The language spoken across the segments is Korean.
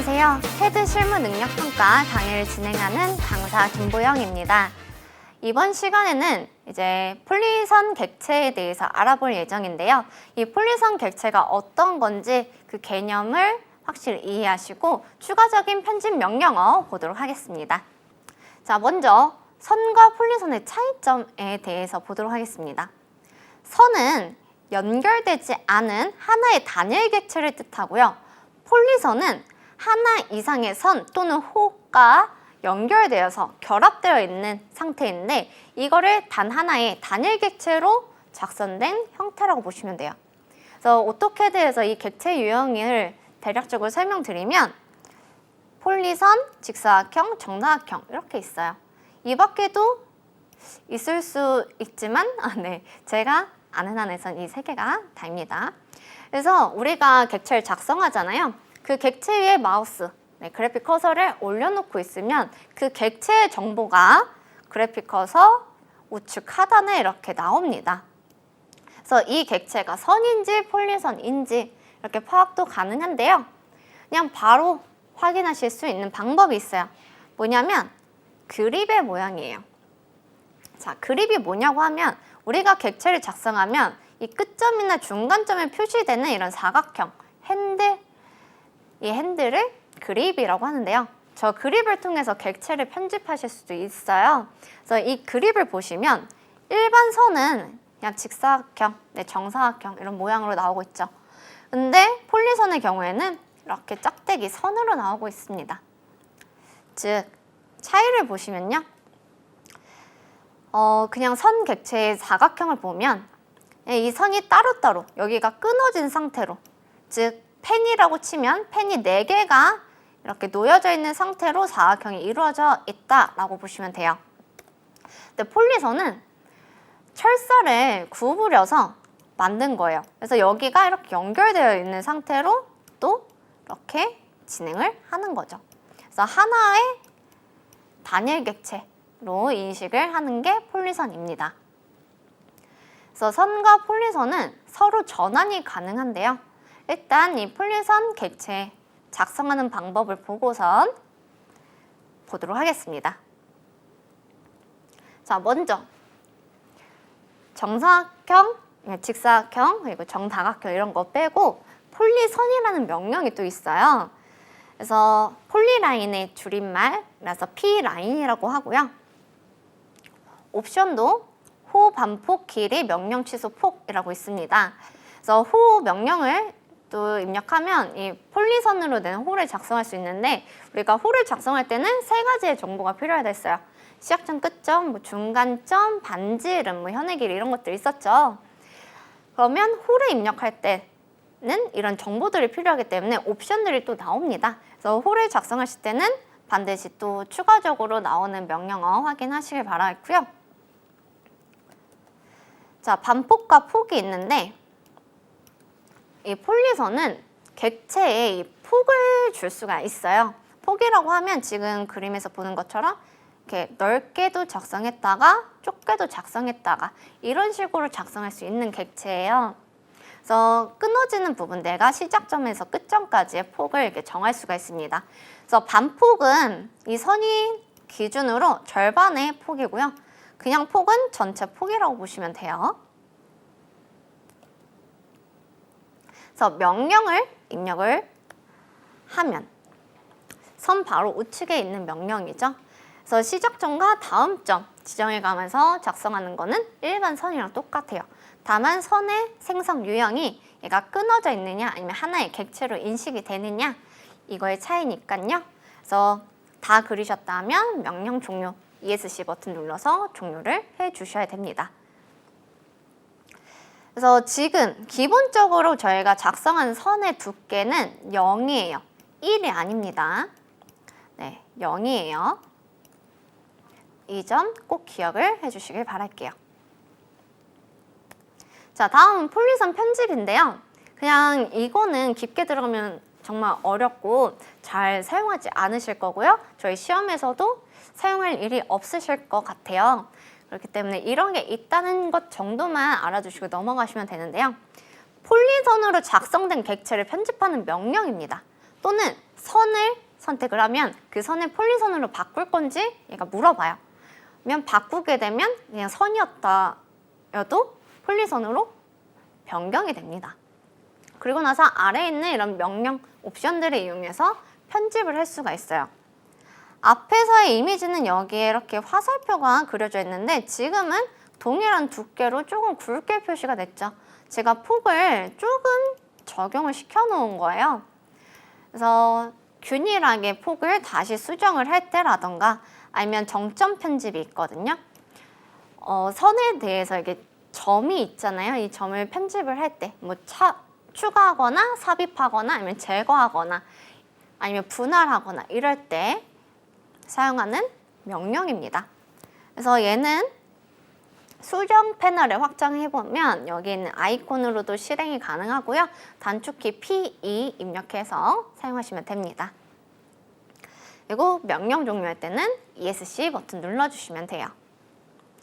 안녕하세요. 테드 실무능력평가 강의를 진행하는 강사 김보영입니다. 이번 시간에는 이제 폴리선 객체에 대해서 알아볼 예정인데요. 이 폴리선 객체가 어떤 건지 그 개념을 확실히 이해하시고 추가적인 편집 명령어 보도록 하겠습니다. 자, 먼저 선과 폴리선의 차이점에 대해서 보도록 하겠습니다. 선은 연결되지 않은 하나의 단일 객체를 뜻하고요. 폴리선은 하나 이상의 선 또는 호가 연결되어서 결합되어 있는 상태인데 이거를 단 하나의 단일 객체로 작성된 형태라고 보시면 돼요. 그래서 오토캐드에서 이 객체 유형을 대략적으로 설명드리면 폴리선, 직사각형, 정사각형 이렇게 있어요. 이 밖에도 있을 수 있지만 제가 아는 한에선 이 세 개가 다입니다. 그래서 우리가 객체를 작성하잖아요. 그 객체 위에 마우스, 그래픽 커서를 올려놓고 있으면 그 객체의 정보가 그래픽 커서 우측 하단에 이렇게 나옵니다. 그래서 이 객체가 선인지 폴리선인지 이렇게 파악도 가능한데요. 그냥 바로 확인하실 수 있는 방법이 있어요. 뭐냐면 그립의 모양이에요. 자, 그립이 뭐냐고 하면 우리가 객체를 작성하면 이 끝점이나 중간점에 표시되는 이런 사각형, 핸들, 이 핸들을 그립이라고 하는데요. 저 그립을 통해서 객체를 편집하실 수도 있어요. 그래서 이 그립을 보시면 일반 선은 그냥 직사각형, 정사각형 이런 모양으로 나오고 있죠. 근데 폴리선의 경우에는 이렇게 짝대기 선으로 나오고 있습니다. 즉, 차이를 보시면요. 그냥 선 객체의 사각형을 보면 이 선이 따로따로 여기가 끊어진 상태로, 즉 펜이라고 치면 펜이 4개가 이렇게 놓여져 있는 상태로 사각형이 이루어져 있다라고 보시면 돼요. 근데 폴리선은 철사를 구부려서 만든 거예요. 그래서 여기가 이렇게 연결되어 있는 상태로 또 이렇게 진행을 하는 거죠. 그래서 하나의 단일 객체로 인식을 하는 게 폴리선입니다. 그래서 선과 폴리선은 서로 전환이 가능한데요. 일단 이 폴리선 객체 작성하는 방법을 보고선 보도록 하겠습니다. 자, 먼저 정사각형, 직사각형, 그리고 정다각형 이런 거 빼고 폴리선이라는 명령이 또 있어요. 그래서 폴리라인의 줄임말이라서 P라인이라고 하고요. 옵션도 호 반폭 길이 명령 취소 폭이라고 있습니다. 그래서 호 명령을 또 입력하면 이 폴리선으로 된 호를 작성할 수 있는데 우리가 호를 작성할 때는 3가지의 정보가 필요하겠어요. 시작점, 끝점, 중간점, 반지름, 현의 길이 이런 것들이 있었죠. 그러면 호를 입력할 때는 이런 정보들이 필요하기 때문에 옵션들이 또 나옵니다. 그래서 호를 작성하실 때는 반드시 또 추가적으로 나오는 명령어 확인하시길 바라겠고요. 자, 반폭과 폭이 있는데 이 폴리선은 객체에 이 폭을 줄 수가 있어요. 폭이라고 하면 지금 그림에서 보는 것처럼 이렇게 넓게도 작성했다가 좁게도 작성했다가 이런 식으로 작성할 수 있는 객체예요. 그래서 끊어지는 부분 내가 시작점에서 끝점까지의 폭을 이렇게 정할 수가 있습니다. 그래서 반폭은 이 선이 기준으로 절반의 폭이고요. 그냥 폭은 전체 폭이라고 보시면 돼요. 그래서 명령을 입력을 하면 선 바로 우측에 있는 명령이죠. 그래서 시작점과 다음 점 지정해 가면서 작성하는 거는 일반 선이랑 똑같아요. 다만 선의 생성 유형이 얘가 끊어져 있느냐 아니면 하나의 객체로 인식이 되느냐 이거의 차이니까요. 그래서 다 그리셨다면 명령 종료 ESC 버튼 눌러서 종료를 해주셔야 됩니다. 그래서 지금 기본적으로 저희가 작성한 선의 두께는 0이에요. 1이 아닙니다. 0이에요. 이 점 꼭 기억을 해주시길 바랄게요. 자, 다음은 폴리선 편집인데요. 그냥 이거는 깊게 들어가면 정말 어렵고 잘 사용하지 않으실 거고요. 저희 시험에서도 사용할 일이 없으실 것 같아요. 그렇기 때문에 이런 게 있다는 것 정도만 알아두시고 넘어가시면 되는데요. 폴리선으로 작성된 객체를 편집하는 명령입니다. 또는 선을 선택을 하면 그 선을 폴리선으로 바꿀 건지 얘가 물어봐요. 그러면 바꾸게 되면 그냥 선이었다여도 폴리선으로 변경이 됩니다. 그리고 나서 아래에 있는 이런 명령 옵션들을 이용해서 편집을 할 수가 있어요. 앞에서의 이미지는 여기에 이렇게 화살표가 그려져 있는데 지금은 동일한 두께로 조금 굵게 표시가 됐죠. 제가 폭을 조금 적용을 시켜 놓은 거예요. 그래서 균일하게 폭을 다시 수정을 할 때라던가 아니면 정점 편집이 있거든요. 선에 대해서 이게 점이 있잖아요. 이 점을 편집을 할 때 뭐 추가하거나 삽입하거나 아니면 제거하거나 아니면 분할하거나 이럴 때 사용하는 명령입니다. 그래서 얘는 수정 패널을 확장해보면 여기 있는 아이콘으로도 실행이 가능하고요. 단축키 P2 입력해서 사용하시면 됩니다. 그리고 명령 종료할 때는 ESC 버튼 눌러주시면 돼요.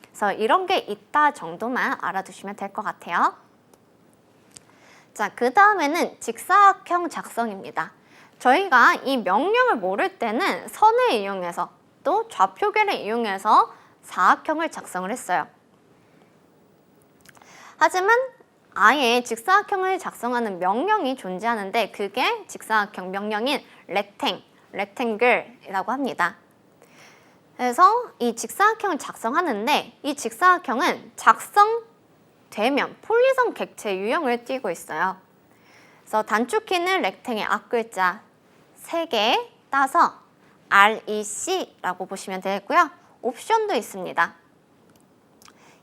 그래서 이런 게 있다 정도만 알아두시면 될 것 같아요. 자, 그 다음에는 직사각형 작성입니다. 저희가 이 명령을 모를 때는 선을 이용해서 또 좌표계를 이용해서 사각형을 작성을 했어요. 하지만 아예 직사각형을 작성하는 명령이 존재하는데 그게 직사각형 명령인 rectangle이라고 합니다. 그래서 이 직사각형을 작성하는데 이 직사각형은 작성되면 폴리선 객체 유형을 띠고 있어요. 그래서 단축키는 rectangle의 앞글자 3개 따서 REC라고 보시면 되고요. 옵션도 있습니다.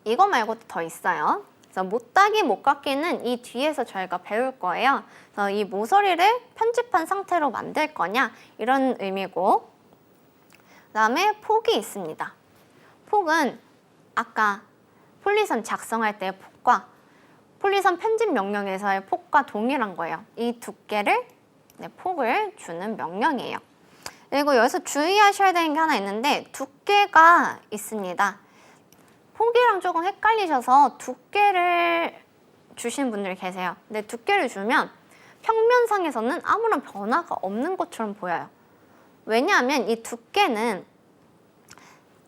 이거 말고도 더 있어요. 그래서 못따기 못깎기는 이 뒤에서 저희가 배울 거예요. 그래서 이 모서리를 편집한 상태로 만들 거냐 이런 의미고, 그 다음에 폭이 있습니다. 폭은 아까 폴리선 작성할 때의 폭과 폴리선 편집 명령에서의 폭과 동일한 거예요. 이 두께를 폭을 주는 명령이에요. 그리고 여기서 주의하셔야 되는 게 하나 있는데 두께가 있습니다. 폭이랑 조금 헷갈리셔서 두께를 주시는 분들이 계세요. 근데 두께를 주면 평면상에서는 아무런 변화가 없는 것처럼 보여요. 왜냐하면 이 두께는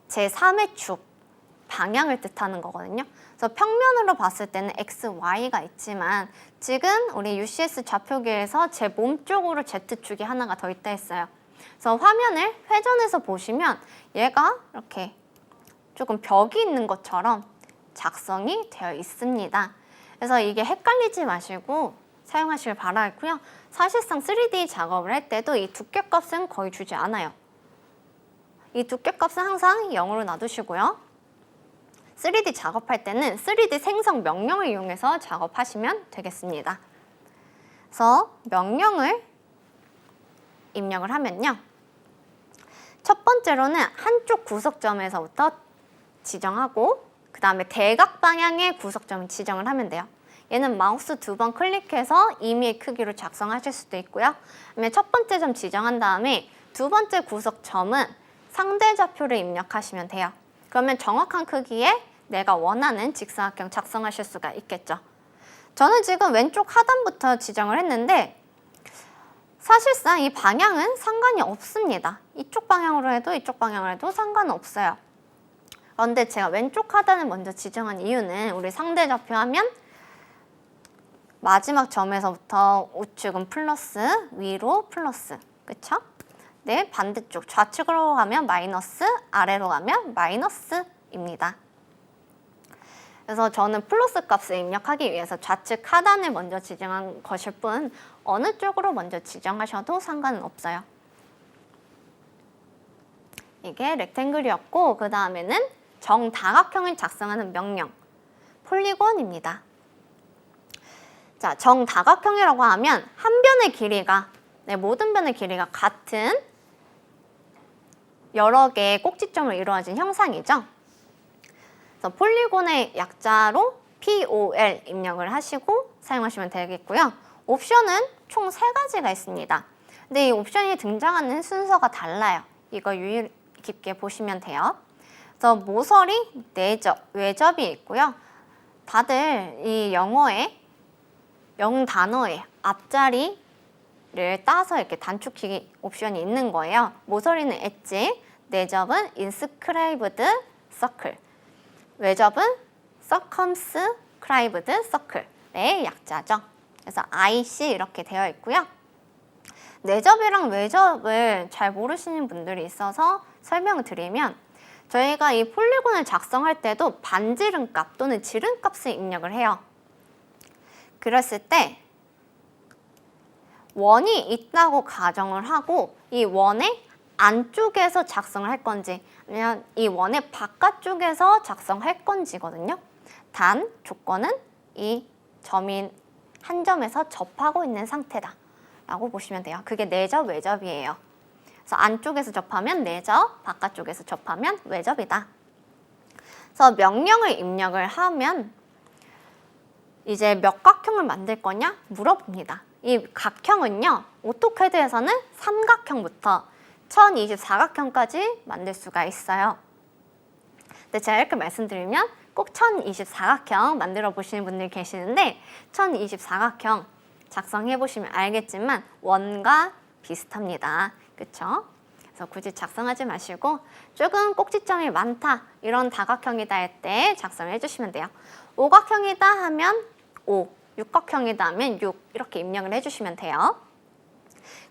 제3의 축, 방향을 뜻하는 거거든요. 그래서 평면으로 봤을 때는 X, Y가 있지만 지금 우리 UCS 좌표계에서 제 몸쪽으로 Z축이 하나가 더 있다 했어요. 그래서 화면을 회전해서 보시면 얘가 이렇게 조금 벽이 있는 것처럼 작성이 되어 있습니다. 그래서 이게 헷갈리지 마시고 사용하시길 바라고요. 사실상 3D 작업을 할 때도 이 두께값은 거의 주지 않아요. 이 두께값은 항상 0으로 놔두시고요. 3D 작업할 때는 3D 생성 명령을 이용해서 작업하시면 되겠습니다. 그래서 명령을 입력을 하면요. 첫 번째로는 한쪽 구석점에서부터 지정하고 그 다음에 대각 방향의 구석점을 지정을 하면 돼요. 얘는 마우스 2번 클릭해서 임의의 크기로 작성하실 수도 있고요. 그다음에 첫 번째 점 지정한 다음에 두 번째 구석점은 상대 좌표를 입력하시면 돼요. 그러면 정확한 크기에 내가 원하는 직사각형 작성하실 수가 있겠죠. 저는 지금 왼쪽 하단부터 지정을 했는데 사실상 이 방향은 상관이 없습니다. 이쪽 방향으로 해도 이쪽 방향으로 해도 상관은 없어요. 그런데 제가 왼쪽 하단을 먼저 지정한 이유는 우리 상대 좌표 하면 마지막 점에서부터 우측은 플러스, 위로 플러스, 그쵸? 네, 반대쪽 좌측으로 가면 마이너스, 아래로 가면 마이너스입니다. 그래서 저는 플러스 값을 입력하기 위해서 좌측 하단을 먼저 지정한 것일 뿐 어느 쪽으로 먼저 지정하셔도 상관은 없어요. 이게 렉탱글이었고 그 다음에는 정다각형을 작성하는 명령, 폴리곤입니다. 자, 정다각형이라고 하면 한 변의 길이가, 모든 변의 길이가 같은 여러 개의 꼭지점으로 이루어진 형상이죠. 그래서 폴리곤의 약자로 POL 입력을 하시고 사용하시면 되겠고요. 옵션은 총 3가지가 있습니다. 근데 이 옵션이 등장하는 순서가 달라요. 이거 유의 깊게 보시면 돼요. 그래서 모서리, 내접, 외접이 있고요. 다들 이 영어의 단어의 앞자리 모서리를 따서 이렇게 단축키기 옵션이 있는 거예요. 모서리는 엣지, 내접은 inscribed circle, 외접은 circumscribed circle의 약자죠. 그래서 IC 이렇게 되어 있고요. 내접이랑 외접을 잘 모르시는 분들이 있어서 설명을 드리면 저희가 이 폴리곤을 작성할 때도 반지름값 또는 지름값을 입력을 해요. 그랬을 때 원이 있다고 가정을 하고 이 원의 안쪽에서 작성을 할 건지 아니면 이 원의 바깥쪽에서 작성할 건지거든요. 단 조건은 이 점이 한 점에서 접하고 있는 상태다 라고 보시면 돼요. 그게 내접, 외접이에요. 그래서 안쪽에서 접하면 내접, 바깥쪽에서 접하면 외접이다. 그래서 명령을 입력을 하면 이제 몇 각형을 만들 거냐 물어봅니다. 이 각형은요, 오토캐드에서는 삼각형부터 1024각형까지 만들 수가 있어요. 근데 제가 이렇게 말씀드리면 꼭 1024각형 만들어 보시는 분들이 계시는데 1024각형 작성해 보시면 알겠지만 원과 비슷합니다. 그쵸? 그래서 굳이 작성하지 마시고 조금 꼭지점이 많다 이런 다각형이다 할 때 작성해 주시면 돼요. 오각형이다 하면 5, 육각형이다 하면 6 이렇게 입력을 해주시면 돼요.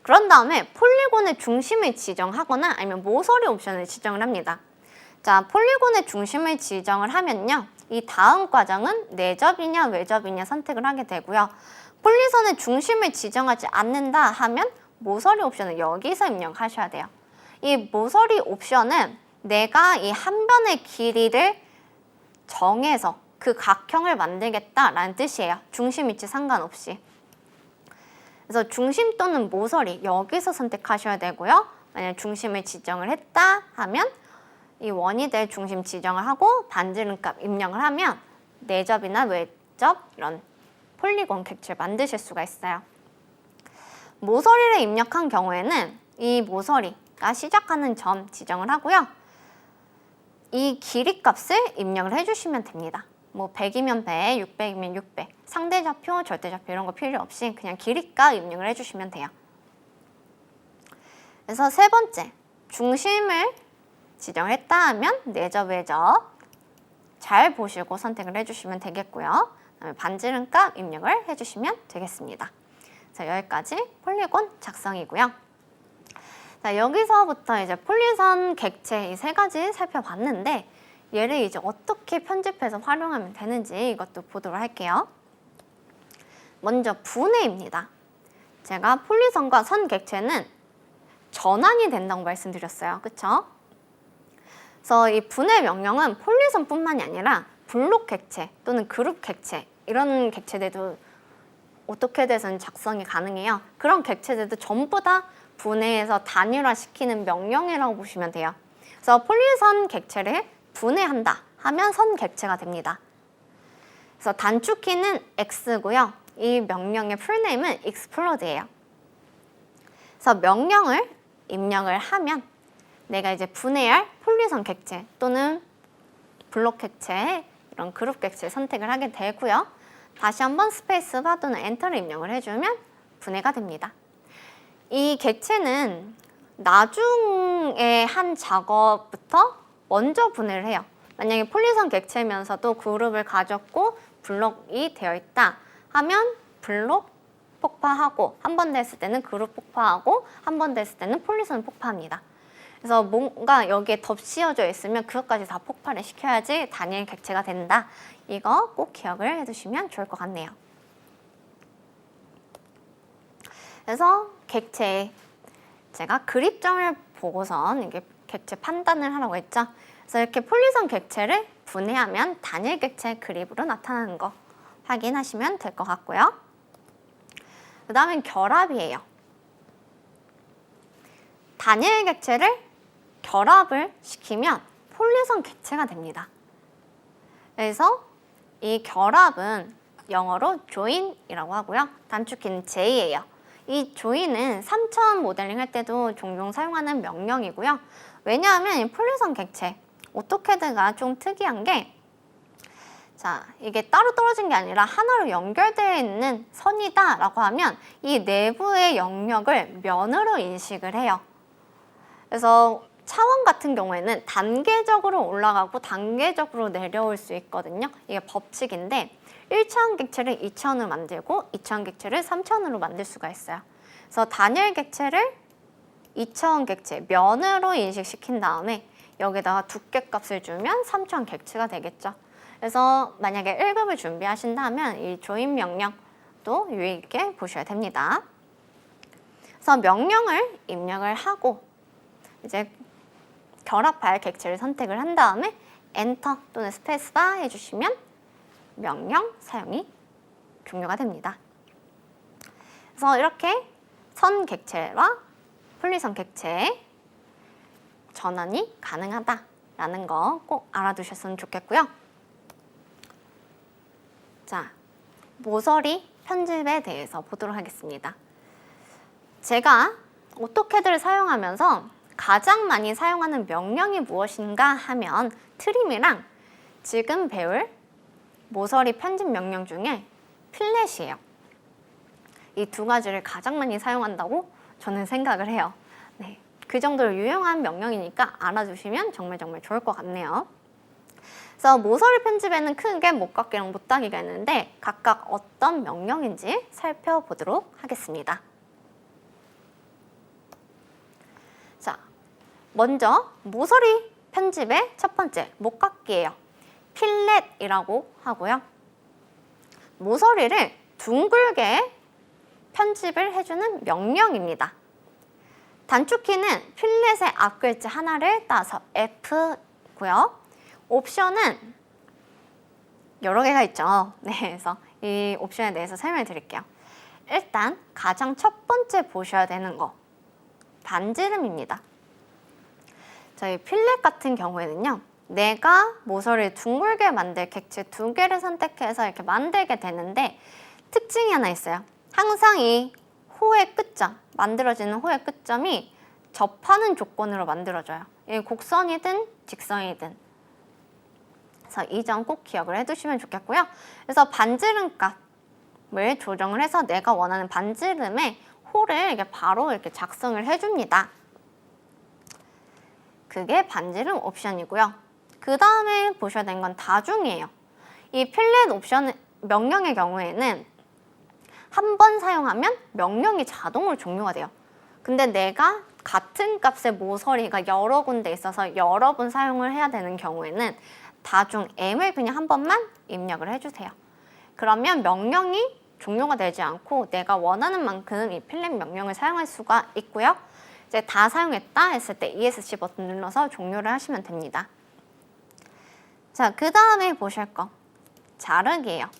그런 다음에 폴리곤의 중심을 지정하거나 아니면 모서리 옵션을 지정을 합니다. 자, 폴리곤의 중심을 지정을 하면요. 이 다음 과정은 내접이냐 외접이냐 선택을 하게 되고요. 폴리선의 중심을 지정하지 않는다 하면 모서리 옵션을 여기서 입력하셔야 돼요. 이 모서리 옵션은 내가 이 한 변의 길이를 정해서 그 각형을 만들겠다라는 뜻이에요. 중심 위치 상관없이. 그래서 중심 또는 모서리 여기서 선택하셔야 되고요. 만약 중심을 지정을 했다 하면 이 원이 될 중심 지정을 하고 반지름값 입력을 하면 내접이나 외접 이런 폴리곤 객체를 만드실 수가 있어요. 모서리를 입력한 경우에는 이 모서리가 시작하는 점 지정을 하고요. 이 길이 값을 입력을 해주시면 됩니다. 뭐 100이면 100, 600이면 600, 상대좌표, 절대좌표 이런 거 필요 없이 그냥 길이값 입력을 해주시면 돼요. 그래서 세 번째, 중심을 지정했다 하면 내접, 외접 잘 보시고 선택을 해주시면 되겠고요. 그다음에 반지름값 입력을 해주시면 되겠습니다. 자, 여기까지 폴리곤 작성이고요. 자, 여기서부터 이제 폴리선 객체 이 세 가지 살펴봤는데 얘를 이제 어떻게 편집해서 활용하면 되는지 이것도 보도록 할게요. 먼저 분해입니다. 제가 폴리선과 선 객체는 전환이 된다고 말씀드렸어요. 그쵸? 그래서 이 분해 명령은 폴리선뿐만이 아니라 블록 객체 또는 그룹 객체 이런 객체들도 오토캐드에서는 작성이 가능해요. 그런 객체들도 전부 다 분해해서 단일화시키는 명령이라고 보시면 돼요. 그래서 폴리선 객체를 분해한다 하면 선 객체가 됩니다. 그래서 단축키는 X고요. 이 명령의 풀네임은 explod예요. 그래서 명령을 입력을 하면 내가 이제 분해할 폴리선 객체 또는 블록 객체 이런 그룹 객체 선택을 하게 되고요. 다시 한번 스페이스바 또는 엔터를 입력을 해주면 분해가 됩니다. 이 객체는 나중에 한 작업부터 먼저 분해를 해요. 만약에 폴리선 객체면서도 그룹을 가졌고 블록이 되어 있다 하면 블록 폭파하고 한 번 됐을 때는 그룹 폭파하고 한 번 됐을 때는 폴리선 폭파합니다. 그래서 뭔가 여기에 덧씌워져 있으면 그것까지 다 폭발을 시켜야지 단일 객체가 된다. 이거 꼭 기억을 해두시면 좋을 것 같네요. 그래서 객체 제가 그립점을 보고선 이게 객체 판단을 하라고 했죠. 그래서 이렇게 폴리선 객체를 분해하면 단일 객체 그립으로 나타나는 거 확인하시면 될 것 같고요. 그 다음엔 결합이에요. 단일 객체를 결합을 시키면 폴리선 객체가 됩니다. 그래서 이 결합은 영어로 join이라고 하고요. 단축키는 J예요. 이 join은 3차원 모델링 할 때도 종종 사용하는 명령이고요. 왜냐하면 이 폴리선 객체, 오토캐드가 좀 특이한 게 자, 이게 따로 떨어진 게 아니라 하나로 연결되어 있는 선이다라고 하면 이 내부의 영역을 면으로 인식을 해요. 그래서 차원 같은 경우에는 단계적으로 올라가고 단계적으로 내려올 수 있거든요. 이게 법칙인데 1차원 객체를 2차원으로 만들고 2차원 객체를 3차원으로 만들 수가 있어요. 그래서 단일 객체를 2차원 객체, 면으로 인식시킨 다음에 여기다가 두께 값을 주면 3차원 객체가 되겠죠. 그래서 만약에 1급을 준비하신다면 이 조인 명령도 유의 있게 보셔야 됩니다. 그래서 명령을 입력을 하고 이제 결합할 객체를 선택을 한 다음에 엔터 또는 스페이스바 해주시면 명령 사용이 종료가 됩니다. 그래서 이렇게 선 객체와 폴리선 객체의 전환이 가능하다라는 거 꼭 알아두셨으면 좋겠고요. 자, 모서리 편집에 대해서 보도록 하겠습니다. 제가 오토캐드를 사용하면서 가장 많이 사용하는 명령이 무엇인가 하면 트림이랑 지금 배울 모서리 편집 명령 중에 필렛이에요. 이 두 가지를 가장 많이 사용한다고 저는 생각을 해요. 네, 그 정도로 유용한 명령이니까 알아두시면 정말 좋을 것 같네요. 그래서 모서리 편집에는 크게 못깎기랑 못따기가 있는데 각각 어떤 명령인지 살펴보도록 하겠습니다. 자, 먼저 모서리 편집의 첫 번째 못깎기예요. 필렛이라고 하고요. 모서리를 둥글게 편집을 해주는 명령입니다. 단축키는 필렛의 앞글자 하나를 따서 F고요. 옵션은 여러 개가 있죠. 네, 그래서 이 옵션에 대해서 설명을 드릴게요. 일단 가장 첫 번째 보셔야 되는 거 반지름입니다. 저희 필렛 같은 경우에는요. 내가 모서리를 둥글게 만들 객체 두 개를 선택해서 이렇게 만들게 되는데 특징이 하나 있어요. 항상 이 호의 끝점, 만들어지는 호의 끝점이 접하는 조건으로 만들어져요. 이 곡선이든 직선이든. 그래서 이 점 꼭 기억을 해두시면 좋겠고요. 그래서 반지름 값을 조정을 해서 내가 원하는 반지름의 호를 이렇게 바로 이렇게 작성을 해줍니다. 그게 반지름 옵션이고요. 그 다음에 보셔야 되는 건 다중이에요. 이 필렛 옵션 명령의 경우에는 한 번 사용하면 명령이 자동으로 종료가 돼요. 근데 내가 같은 값의 모서리가 여러 군데 있어서 여러 번 사용을 해야 되는 경우에는 다중 M을 그냥 한 번만 입력을 해주세요. 그러면 명령이 종료가 되지 않고 내가 원하는 만큼 이 필렛 명령을 사용할 수가 있고요. 이제 다 사용했다 했을 때 ESC 버튼 눌러서 종료를 하시면 됩니다. 자, 그 다음에 보실 거 자르기예요.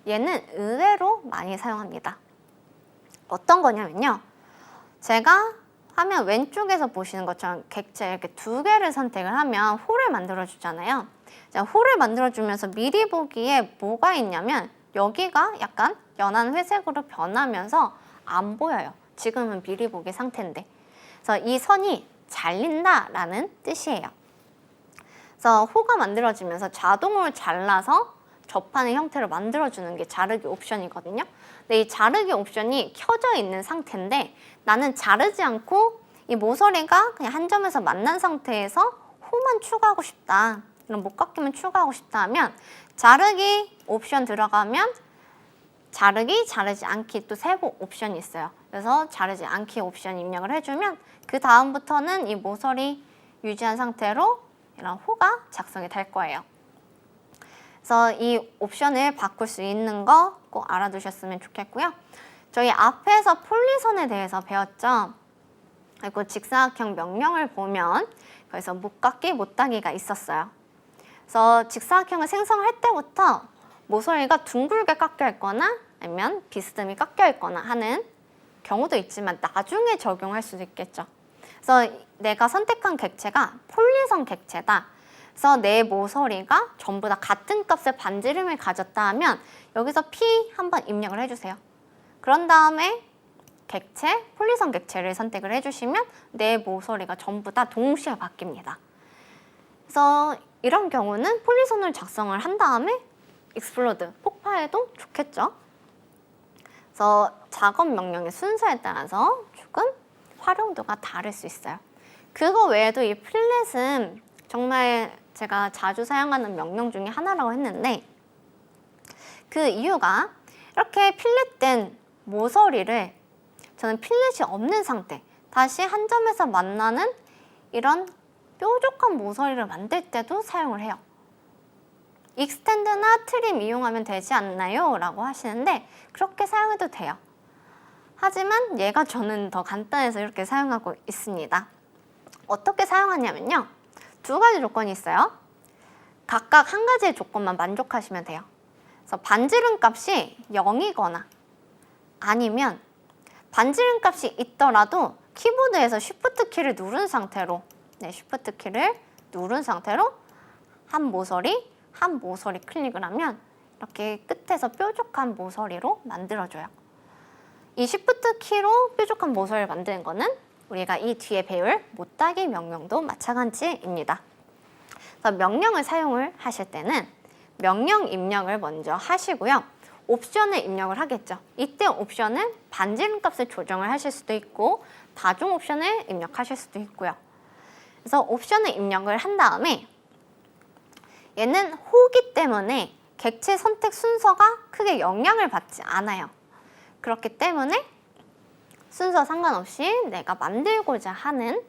얘는 의외로 많이 사용합니다. 어떤 거냐면요. 제가 화면 왼쪽에서 보시는 것처럼 객체 이렇게 두 개를 선택을 하면 홀을 만들어 주잖아요. 자, 홀을 만들어 주면서 미리 보기에 뭐가 있냐면 여기가 약간 연한 회색으로 변하면서 안 보여요. 지금은 미리 보기 상태인데. 그래서 이 선이 잘린다라는 뜻이에요. 그래서 호가 만들어지면서 자동으로 잘라서 접하는 형태로 만들어주는 게 자르기 옵션이거든요. 근데 이 자르기 옵션이 켜져 있는 상태인데 나는 자르지 않고 이 모서리가 그냥 한 점에서 만난 상태에서 호만 추가하고 싶다. 이런 못깎이면 추가하고 싶다 하면 자르기 옵션 들어가면 자르기, 자르지 않기 또 세 옵션이 있어요. 그래서 자르지 않기 옵션 입력을 해주면 그 다음부터는 이 모서리 유지한 상태로 이런 호가 작성이 될 거예요. 그래서 이 옵션을 바꿀 수 있는 거 꼭 알아두셨으면 좋겠고요. 저희 앞에서 폴리선에 대해서 배웠죠. 그리고 직사각형 명령을 보면 그래서 못깎기, 못따기가 있었어요. 그래서 직사각형을 생성할 때부터 모서리가 둥글게 깎여 있거나 아니면 비스듬히 깎여 있거나 하는 경우도 있지만 나중에 적용할 수도 있겠죠. 그래서 내가 선택한 객체가 폴리선 객체다. 그래서 내 모서리가 전부 다 같은 값의 반지름을 가졌다 하면 여기서 P 한번 입력을 해주세요. 그런 다음에 객체, 폴리선 객체를 선택을 해주시면 내 모서리가 전부 다 동시에 바뀝니다. 그래서 이런 경우는 폴리선을 작성을 한 다음에 explode, 폭파해도 좋겠죠. 그래서 작업 명령의 순서에 따라서 조금 활용도가 다를 수 있어요. 그거 외에도 이 필렛은 정말 제가 자주 사용하는 명령 중에 하나라고 했는데 그 이유가 이렇게 필렛된 모서리를 저는 필렛이 없는 상태, 다시 한 점에서 만나는 이런 뾰족한 모서리를 만들 때도 사용을 해요. 익스텐드나 트림 이용하면 되지 않나요? 라고 하시는데 그렇게 사용해도 돼요. 하지만 얘가 저는 더 간단해서 이렇게 사용하고 있습니다. 어떻게 사용하냐면요. 두 가지 조건이 있어요. 각각 한 가지의 조건만 만족하시면 돼요. 그래서 반지름 값이 0이거나 아니면 반지름 값이 있더라도 키보드에서 쉬프트 키를 누른 상태로 쉬프트 키를 누른 상태로 한 모서리 클릭을 하면 이렇게 끝에서 뾰족한 모서리로 만들어줘요. 이 쉬프트 키로 뾰족한 모서리를 만드는 거는 우리가 이 뒤에 배울 못따기 명령도 마찬가지입니다. 그래서 명령을 사용을 하실 때는 명령 입력을 먼저 하시고요. 옵션을 입력을 하겠죠. 이때 옵션은 반지름 값을 조정을 하실 수도 있고 다중 옵션을 입력하실 수도 있고요. 그래서 옵션을 입력을 한 다음에 얘는 호기 때문에 객체 선택 순서가 크게 영향을 받지 않아요. 그렇기 때문에 순서 상관없이 내가 만들고자 하는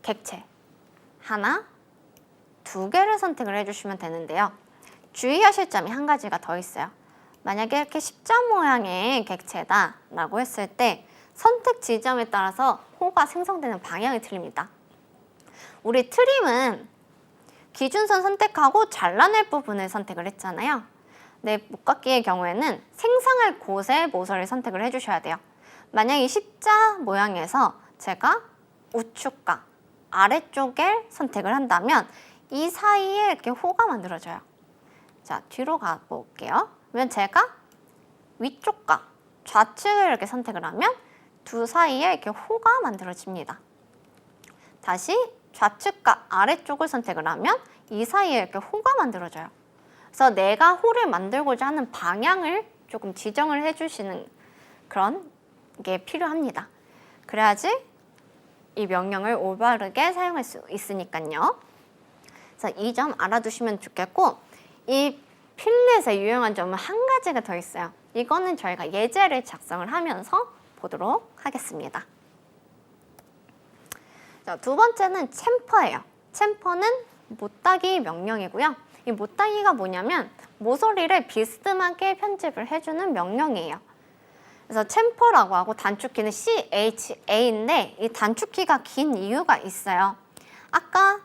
객체 하나, 두 개를 선택을 해주시면 되는데요. 주의하실 점이 한 가지가 더 있어요. 만약에 이렇게 십자 모양의 객체다 라고 했을 때 선택 지점에 따라서 호가 생성되는 방향이 틀립니다. 우리 트림은 기준선 선택하고 잘라낼 부분을 선택을 했잖아요. 네, 목깎이의 경우에는 생성할 곳에 모서리를 선택을 해주셔야 돼요. 만약 이 십자 모양에서 제가 우측과 아래쪽을 선택을 한다면 이 사이에 이렇게 호가 만들어져요. 자, 뒤로 가볼게요. 그러면 제가 위쪽과 좌측을 이렇게 선택을 하면 두 사이에 이렇게 호가 만들어집니다. 다시 좌측과 아래쪽을 선택을 하면 이 사이에 이렇게 호가 만들어져요. 그래서 내가 호를 만들고자 하는 방향을 조금 지정을 해주시는 그런 게 필요합니다. 그래야지 이 명령을 올바르게 사용할 수 있으니까요. 그래서 이 점 알아두시면 좋겠고, 이 필렛의 유용한 점은 한 가지가 더 있어요. 이거는 저희가 예제를 작성을 하면서 보도록 하겠습니다. 자, 두 번째는 챔퍼예요. 챔퍼는 못따기 명령이고요. 이 못따기가 뭐냐면 모서리를 비스듬하게 편집을 해주는 명령이에요. 그래서 챔퍼라고 하고 단축키는 CHA인데 이 단축키가 긴 이유가 있어요. 아까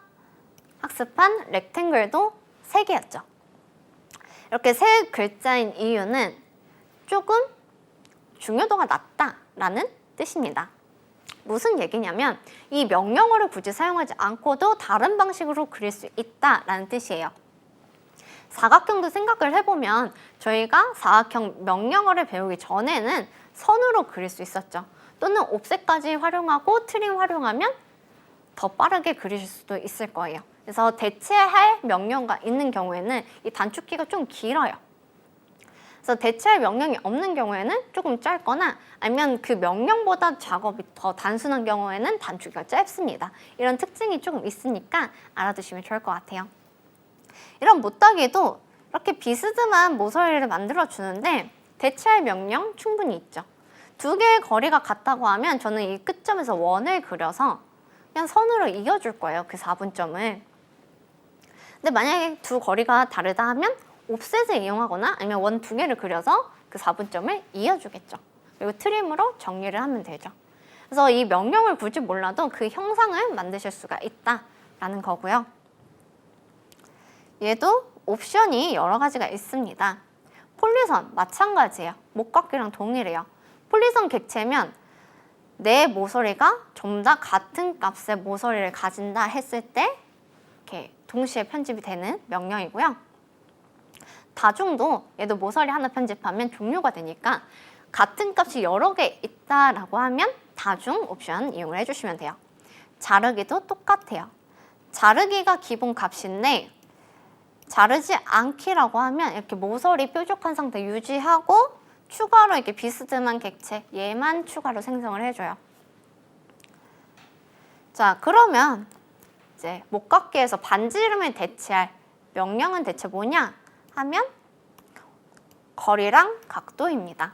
학습한 렉탱글도 3개였죠. 이렇게 3글자인 이유는 조금 중요도가 낮다라는 뜻입니다. 무슨 얘기냐면 이 명령어를 굳이 사용하지 않고도 다른 방식으로 그릴 수 있다라는 뜻이에요. 사각형도 생각을 해보면 저희가 사각형 명령어를 배우기 전에는 선으로 그릴 수 있었죠. 또는 옵셋까지 활용하고 트림 활용하면 더 빠르게 그리실 수도 있을 거예요. 그래서 대체할 명령어가 있는 경우에는 이 단축키가 좀 길어요. 그래서 대체할 명령이 없는 경우에는 조금 짧거나 아니면 그 명령보다 작업이 더 단순한 경우에는 단축키가 짧습니다. 이런 특징이 조금 있으니까 알아두시면 좋을 것 같아요. 이런 못따기도 이렇게 비스듬한 모서리를 만들어 주는데 대체할 명령 충분히 있죠. 두 개의 거리가 같다고 하면 저는 이 끝점에서 원을 그려서 그냥 선으로 이어줄 거예요. 그 4분점을. 근데 만약에 두 거리가 다르다 하면 옵셋을 이용하거나 아니면 원 2개를 그려서 그 4분점을 이어주겠죠. 그리고 트림으로 정리를 하면 되죠. 그래서 이 명령을 굳이 몰라도 그 형상을 만드실 수가 있다라는 거고요. 얘도 옵션이 여러 가지가 있습니다. 폴리선 마찬가지예요. 목깎이랑 동일해요. 폴리선 객체면 내 모서리가 좀 더 같은 값의 모서리를 가진다 했을 때 이렇게 동시에 편집이 되는 명령이고요. 다중도 얘도 모서리 하나 편집하면 종료가 되니까 같은 값이 여러 개 있다라고 하면 다중 옵션 이용을 해주시면 돼요. 자르기도 똑같아요. 자르기가 기본 값인데 자르지 않기라고 하면 이렇게 모서리 뾰족한 상태 유지하고 추가로 이렇게 비스듬한 객체 얘만 추가로 생성을 해줘요. 자, 그러면 이제 목깎이에서 반지름을 대체할 명령은 대체 뭐냐 하면 거리랑 각도입니다.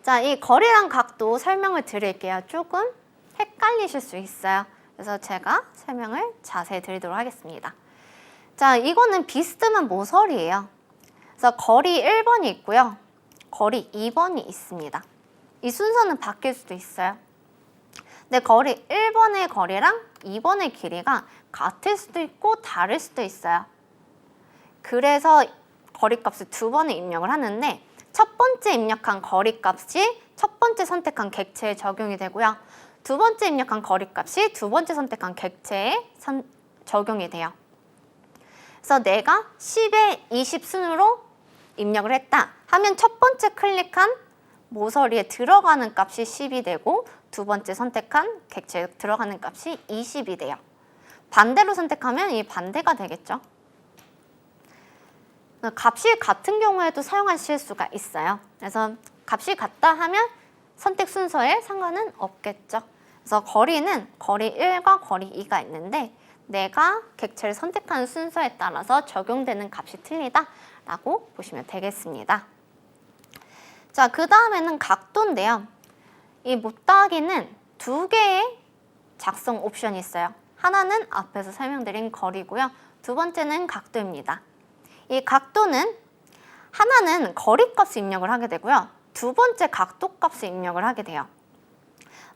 자, 이 거리랑 각도 설명을 드릴게요. 조금 헷갈리실 수 있어요. 그래서 제가 설명을 자세히 드리도록 하겠습니다. 자, 이거는 비스듬한 모서리예요. 그래서 거리 1번이 있고요. 거리 2번이 있습니다. 이 순서는 바뀔 수도 있어요. 근데 거리 1번의 거리랑 2번의 길이가 같을 수도 있고 다를 수도 있어요. 그래서 거리값을 두 번에 입력을 하는데 첫 번째 입력한 거리값이 첫 번째 선택한 객체에 적용이 되고요. 두 번째 입력한 거리값이 두 번째 선택한 객체에 적용이 돼요. 그래서 내가 10에 20 순으로 입력을 했다 하면 첫 번째 클릭한 모서리에 들어가는 값이 10이 되고 두 번째 선택한 객체에 들어가는 값이 20이 돼요. 반대로 선택하면 이 반대가 되겠죠. 값이 같은 경우에도 사용하실 수가 있어요. 그래서 값이 같다 하면 선택 순서에 상관은 없겠죠. 그래서 거리는 거리 1과 거리 2가 있는데 내가 객체를 선택하는 순서에 따라서 적용되는 값이 틀리다라고 보시면 되겠습니다. 자, 그 다음에는 각도인데요. 이 못따기는 두 개의 작성 옵션이 있어요. 하나는 앞에서 설명드린 거리고요. 두 번째는 각도입니다. 이 각도는 하나는 거리값을 입력을 하게 되고요. 두 번째 각도값을 입력을 하게 돼요.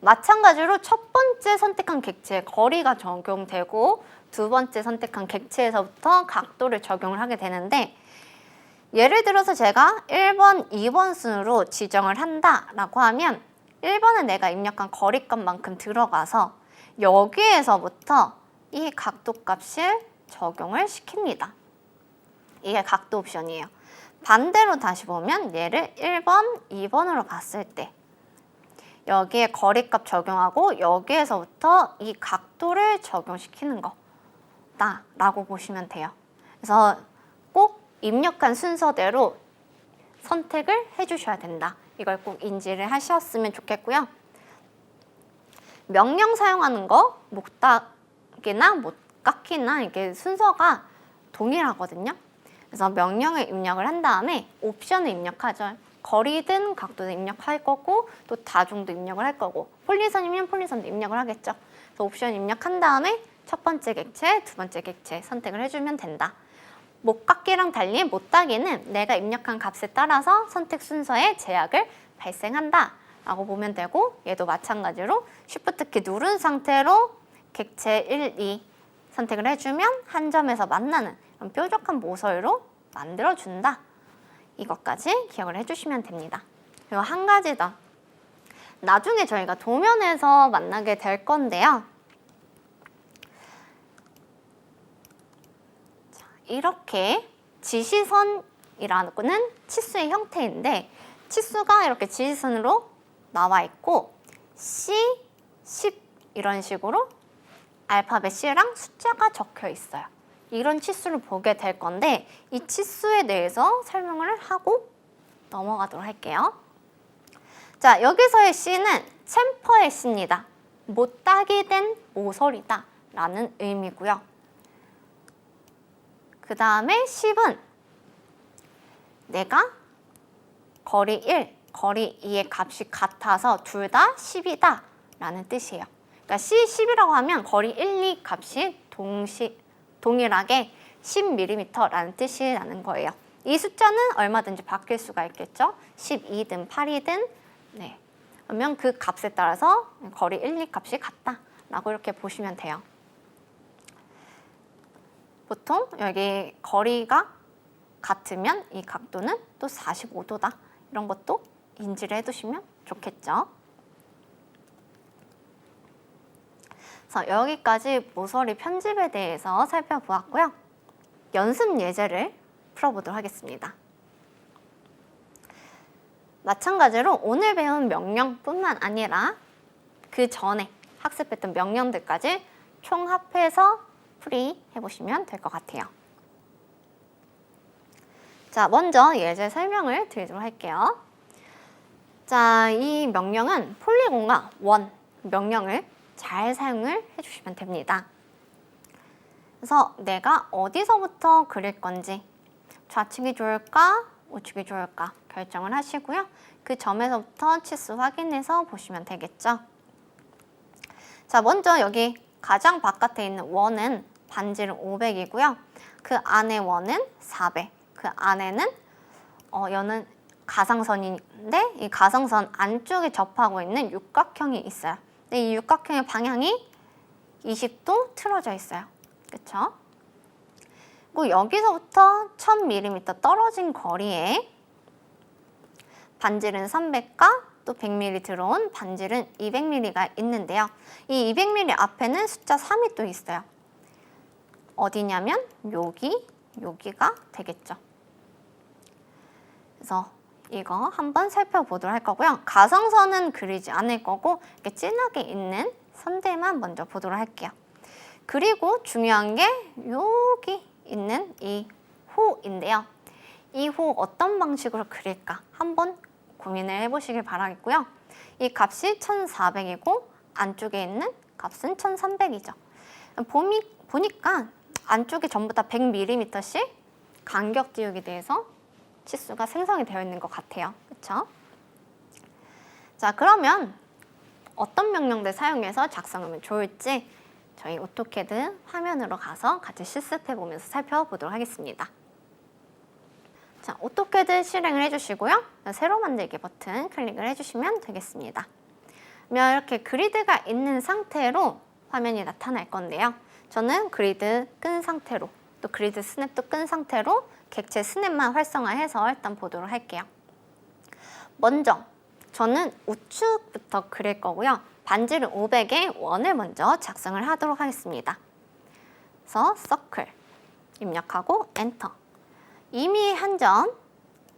마찬가지로 첫 번째 선택한 객체에 거리가 적용되고 두 번째 선택한 객체에서부터 각도를 적용을 하게 되는데 예를 들어서 제가 1번, 2번 순으로 지정을 한다라고 하면 1번은 내가 입력한 거리값만큼 들어가서 여기에서부터 이 각도값을 적용을 시킵니다. 이게 각도 옵션이에요. 반대로 다시 보면 얘를 1번, 2번으로 봤을 때 여기에 거리값 적용하고 여기에서부터 이 각도를 적용시키는 거다라고 보시면 돼요. 그래서 꼭 입력한 순서대로 선택을 해주셔야 된다. 이걸 꼭 인지를 하셨으면 좋겠고요. 명령 사용하는 거 못닫기나 못깎기나 이게 순서가 동일하거든요. 그래서 명령을 입력을 한 다음에 옵션을 입력하죠. 거리든 각도든 입력할 거고 또 다중도 입력을 할 거고 폴리선이면 폴리선도 입력을 하겠죠. 그래서 옵션 입력한 다음에 첫 번째 객체, 두 번째 객체 선택을 해주면 된다. 못깎기랑 달리 못따기는 내가 입력한 값에 따라서 선택 순서에 제약을 발생한다 라고 보면 되고 얘도 마찬가지로 Shift 키 누른 상태로 객체 1, 2 선택을 해주면 한 점에서 만나는 그런 뾰족한 모서리로 만들어준다. 이것까지 기억을 해주시면 됩니다. 그리고 한 가지 더. 나중에 저희가 도면에서 만나게 될 건데요. 자, 이렇게 지시선이라는 거는 치수의 형태인데 치수가 이렇게 지시선으로 나와 있고 C, 10 이런 식으로 알파벳 C랑 숫자가 적혀 있어요. 이런 치수를 보게 될 건데 이 치수에 대해서 설명을 하고 넘어가도록 할게요. 자, 여기서의 C는 챔퍼의 C입니다. 못따기 된 모서리다 라는 의미고요. 그 다음에 10은 내가 거리 1, 거리 2의 값이 같아서 둘 다 10이다 라는 뜻이에요. 그러니까 C10이라고 하면 거리 1, 2 값이 동일하게 10mm라는 뜻이 나는 거예요. 이 숫자는 얼마든지 바뀔 수가 있겠죠. 12든 8이든 네. 그러면 그 값에 따라서 거리 1, 2 값이 같다라고 이렇게 보시면 돼요. 보통 여기 거리가 같으면 이 각도는 또 45도다. 이런 것도 인지를 해두시면 좋겠죠. 그래서 여기까지 모서리 편집에 대해서 살펴보았고요. 연습 예제를 풀어보도록 하겠습니다. 마찬가지로 오늘 배운 명령뿐만 아니라 그 전에 학습했던 명령들까지 총합해서 풀이 해보시면 될 것 같아요. 자, 먼저 예제 설명을 드리도록 할게요. 자, 이 명령은 폴리곤과 원 명령을 잘 사용을 해주시면 됩니다. 그래서 내가 어디서부터 그릴 건지 좌측이 좋을까, 우측이 좋을까 결정을 하시고요. 그 점에서부터 치수 확인해서 보시면 되겠죠. 자, 먼저 여기 가장 바깥에 있는 원은 반지름 500이고요. 그 안에 원은 400. 그 안에는 여는 가상선인데 이 가상선 안쪽에 접하고 있는 육각형이 있어요. 근데 이 육각형의 방향이 20도 틀어져 있어요. 그쵸? 그리고 여기서부터 1000mm 떨어진 거리에 반지름 300과 또 100mm 들어온 반지름 200mm가 있는데요. 이 200mm 앞에는 숫자 3이 또 있어요. 어디냐면 여기가 되겠죠. 그래서 이거 한번 살펴보도록 할 거고요. 가상선은 그리지 않을 거고 이렇게 진하게 있는 선들만 먼저 보도록 할게요. 그리고 중요한 게 여기 있는 이 호인데요. 이 호 어떤 방식으로 그릴까 한번 고민을 해보시길 바라겠고요. 이 값이 1400이고 안쪽에 있는 값은 1300이죠. 보니까 안쪽에 전부 다 100mm씩 간격 지우기 대해서 치수가 생성이 되어 있는 것 같아요. 그렇죠? 자, 그러면 어떤 명령들 사용해서 작성하면 좋을지 저희 오토캐드 화면으로 가서 같이 실습해 보면서 살펴보도록 하겠습니다. 자, 오토캐드 실행을 해주시고요. 새로 만들기 버튼 클릭을 해주시면 되겠습니다. 그러면 이렇게 그리드가 있는 상태로 화면이 나타날 건데요. 저는 그리드 끈 상태로 또 그리드 스냅도 끈 상태로 객체 스냅만 활성화해서 일단 보도록 할게요. 먼저 저는 우측부터 그릴 거고요. 반지름 500의 원을 먼저 작성을 하도록 하겠습니다. 그래서 서클 입력하고 엔터. 이미 한 점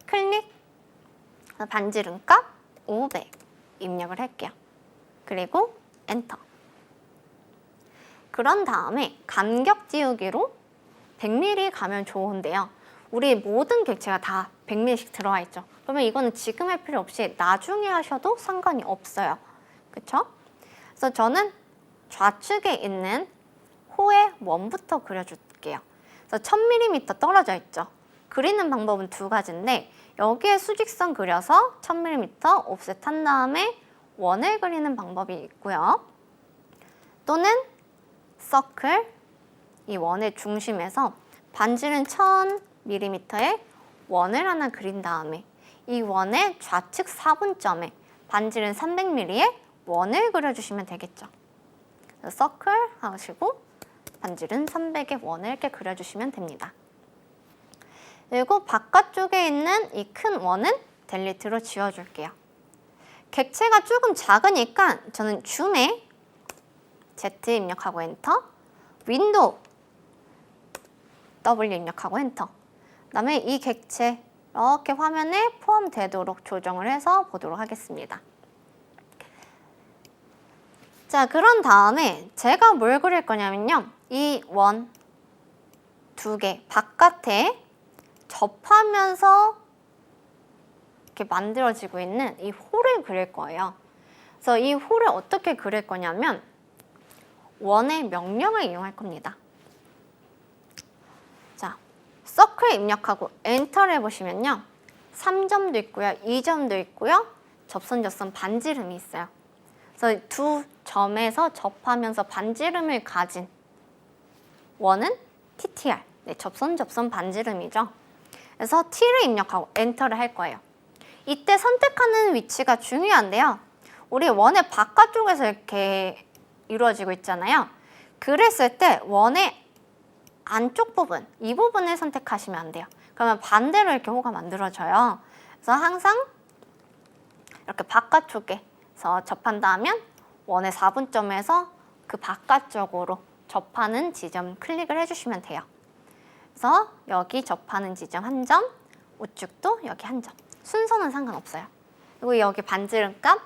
클릭. 반지름 값 500 입력을 할게요. 그리고 엔터. 그런 다음에 간격 지우기로 100mm 가면 좋은데요. 우리 모든 객체가 다 100mm씩 들어와 있죠. 그러면 이거는 지금 할 필요 없이 나중에 하셔도 상관이 없어요. 그쵸? 그래서 저는 좌측에 있는 호의 원부터 그려줄게요. 그래서 1000mm 떨어져 있죠. 그리는 방법은 두 가지인데 여기에 수직선 그려서 1000mm 옵셋 한 다음에 원을 그리는 방법이 있고요. 또는 서클, 이 원의 중심에서 반지름 1000mm의 원을 하나 그린 다음에 이 원의 좌측 4분점에 반지름 300mm의 원을 그려주시면 되겠죠. 서클 하시고 반지름 300의 원을 이렇게 그려주시면 됩니다. 그리고 바깥쪽에 있는 이 큰 원은 델리트로 지워줄게요. 객체가 조금 작으니까 저는 줌에 Z 입력하고 엔터, 윈도우 W 입력하고 엔터. 그다음에 이 객체 이렇게 화면에 포함되도록 조정을 해서 보도록 하겠습니다. 자, 그런 다음에 제가 뭘 그릴 거냐면요. 이 원 두 개 바깥에 접하면서 이렇게 만들어지고 있는 이 홀을 그릴 거예요. 그래서 이 홀을 어떻게 그릴 거냐면 원의 명령을 이용할 겁니다. 자, 서클 입력하고 엔터를 해보시면요. 3점도 있고요. 2점도 있고요. 접선 반지름이 있어요. 그래서 두 점에서 접하면서 반지름을 가진 원은 TTR, 접선 반지름이죠. 그래서 T를 입력하고 엔터를 할 거예요. 이때 선택하는 위치가 중요한데요. 우리 원의 바깥쪽에서 이렇게 이루어지고 있잖아요. 그랬을 때 원의 안쪽 부분, 이 부분을 선택하시면 안 돼요. 그러면 반대로 이렇게 호가 만들어져요. 그래서 항상 이렇게 바깥쪽에서 접한다면 원의 4분점에서 그 바깥쪽으로 접하는 지점 클릭을 해주시면 돼요. 그래서 여기 접하는 지점 한 점, 우측도 여기 한 점. 순서는 상관없어요. 그리고 여기 반지름 값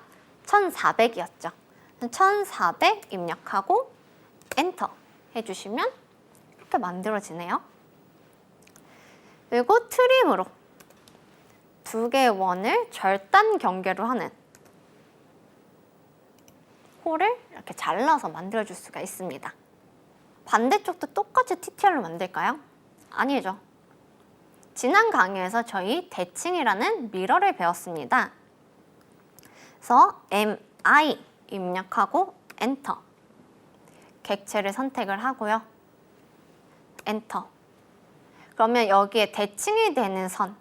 1400이었죠. 1400 입력하고 엔터 해주시면 이렇게 만들어지네요. 그리고 트림으로 두 개의 원을 절단 경계로 하는 홀을 이렇게 잘라서 만들어줄 수가 있습니다. 반대쪽도 똑같이 TTR로 만들까요? 아니죠. 지난 강의에서 저희 대칭이라는 미러를 배웠습니다. 그래서 MI 입력하고 엔터. 객체를 선택을 하고요. 엔터. 그러면 여기에 대칭이 되는 선,